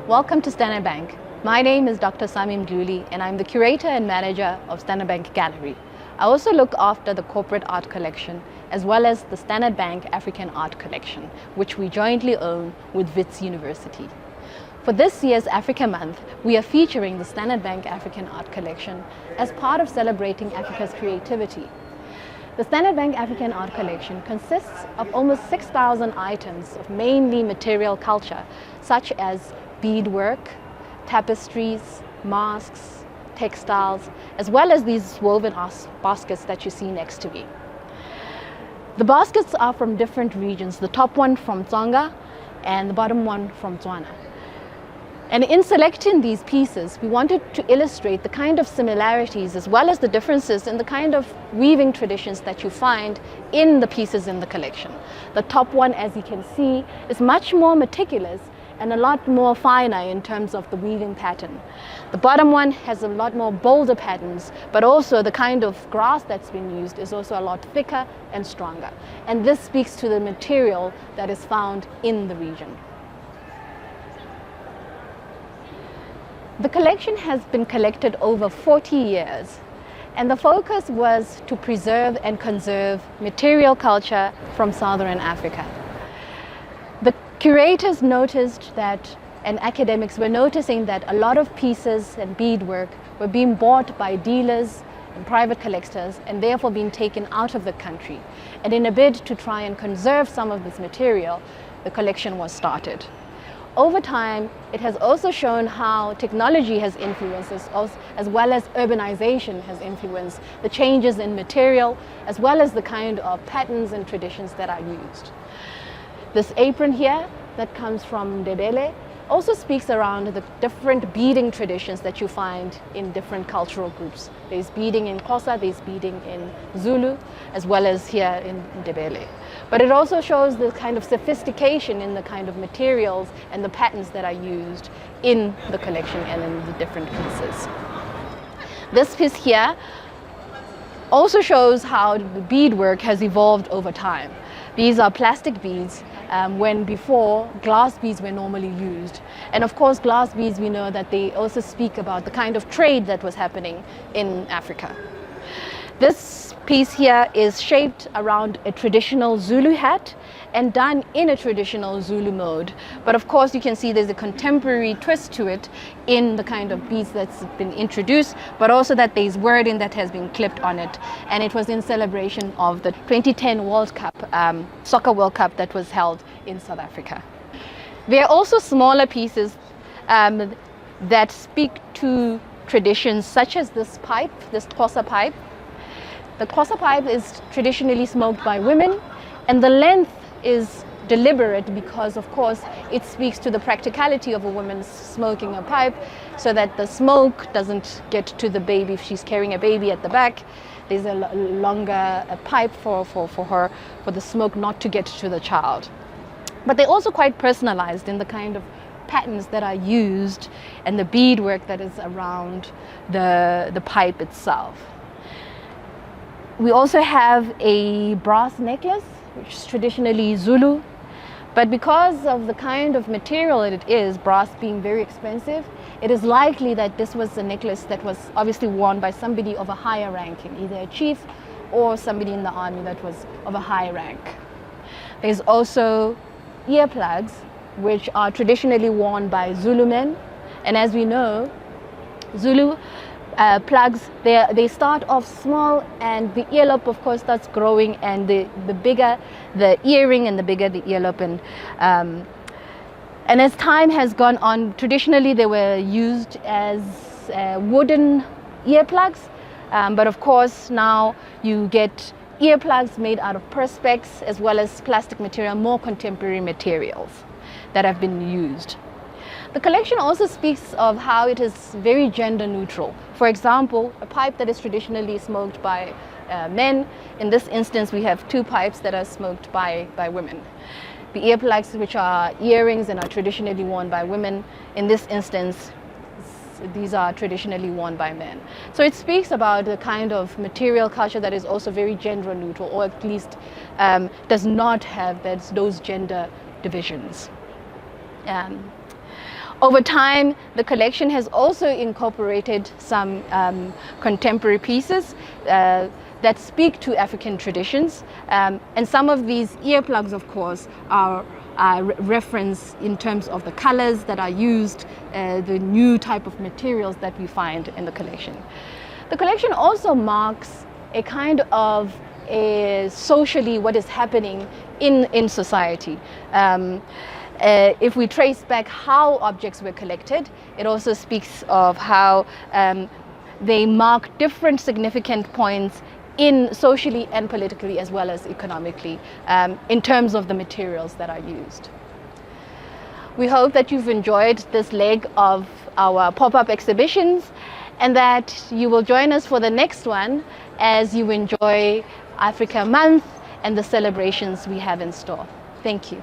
Welcome to Standard Bank. My name is Dr Same Mdluli and I'm the curator and manager of Standard Bank Gallery. I also look after the corporate art collection as well as the Standard Bank African Art Collection, which we jointly own with Wits University. For this year's Africa Month, we are featuring the Standard Bank African Art Collection as part of celebrating Africa's creativity. The Standard Bank African Art Collection consists of almost 6,000 items of mainly material culture, such as beadwork, tapestries, masks, textiles, as well as these woven baskets that you see next to me. The baskets are from different regions, the top one from Tsonga and the bottom one from Tswana. And in selecting these pieces, we wanted to illustrate the kind of similarities as well as the differences in the kind of weaving traditions that you find in the pieces in the collection. The top one, as you can see, is much more meticulous and a lot more finer in terms of the weaving pattern. The bottom one has a lot more bolder patterns, but also the kind of grass that's been used is also a lot thicker and stronger. And this speaks to the material that is found in the region. The collection has been collected over 40 years, and the focus was to preserve and conserve material culture from Southern Africa. The curators noticed that, and academics were noticing that a lot of pieces and beadwork were being bought by dealers and private collectors and therefore being taken out of the country. And in a bid to try and conserve some of this material, the collection was started. Over time, it has also shown how technology has influenced us, as well as urbanization has influenced the changes in material, as well as the kind of patterns and traditions that are used. This apron here that comes from Ndebele also speaks around the different beading traditions that you find in different cultural groups. There's beading in Xhosa, there's beading in Zulu, as well as here in Ndebele. But it also shows the kind of sophistication in the kind of materials and the patterns that are used in the collection and in the different pieces. This piece here also shows how the beadwork has evolved over time. These are plastic beads, when before glass beads were normally used. And of course, glass beads, we know that they also speak about the kind of trade that was happening in Africa. This piece here is shaped around a traditional Zulu hat and done in a traditional Zulu mode. But of course, you can see there's a contemporary twist to it in the kind of beads that's been introduced, but also that there's wording that has been clipped on it. And it was in celebration of the 2010 World Cup, Soccer World Cup that was held in South Africa. There are also smaller pieces that speak to traditions such as this pipe, this Xhosa pipe. The Xhosa pipe is traditionally smoked by women, and the length is deliberate because, of course, it speaks to the practicality of a woman smoking a pipe so that the smoke doesn't get to the baby if she's carrying a baby at the back. There's a longer pipe for the smoke not to get to the child. But they're also quite personalized in the kind of patterns that are used and the beadwork that is around the pipe itself. We also have a brass necklace, which is traditionally Zulu, but because of the kind of material it is, brass being very expensive, it is likely that this was a necklace that was obviously worn by somebody of a higher ranking, either a chief or somebody in the army that was of a high rank. There's also earplugs, which are traditionally worn by Zulu men, and as we know, Zulu plugs, they start off small, and the earlobe of course starts growing, and the bigger the earring and the bigger the earlobe. And as time has gone on, traditionally they were used as wooden earplugs, but of course now you get earplugs made out of perspex as well as plastic material, more contemporary materials that have been used. The collection also speaks of how it is very gender neutral. For example, a pipe that is traditionally smoked by men, in this instance we have two pipes that are smoked by women. The earplugs, which are earrings and are traditionally worn by women, in this instance these are traditionally worn by men. So it speaks about the kind of material culture that is also very gender neutral, or at least does not have those gender divisions. Over time, the collection has also incorporated some contemporary pieces that speak to African traditions. And some of these earplugs, of course, are reference in terms of the colors that are used, the new type of materials that we find in the collection. The collection also marks a kind of socially what is happening in society. If we trace back how objects were collected, it also speaks of how they mark different significant points in socially and politically as well as economically in terms of the materials that are used. We hope that you've enjoyed this leg of our pop-up exhibitions and that you will join us for the next one as you enjoy Africa Month and the celebrations we have in store. Thank you.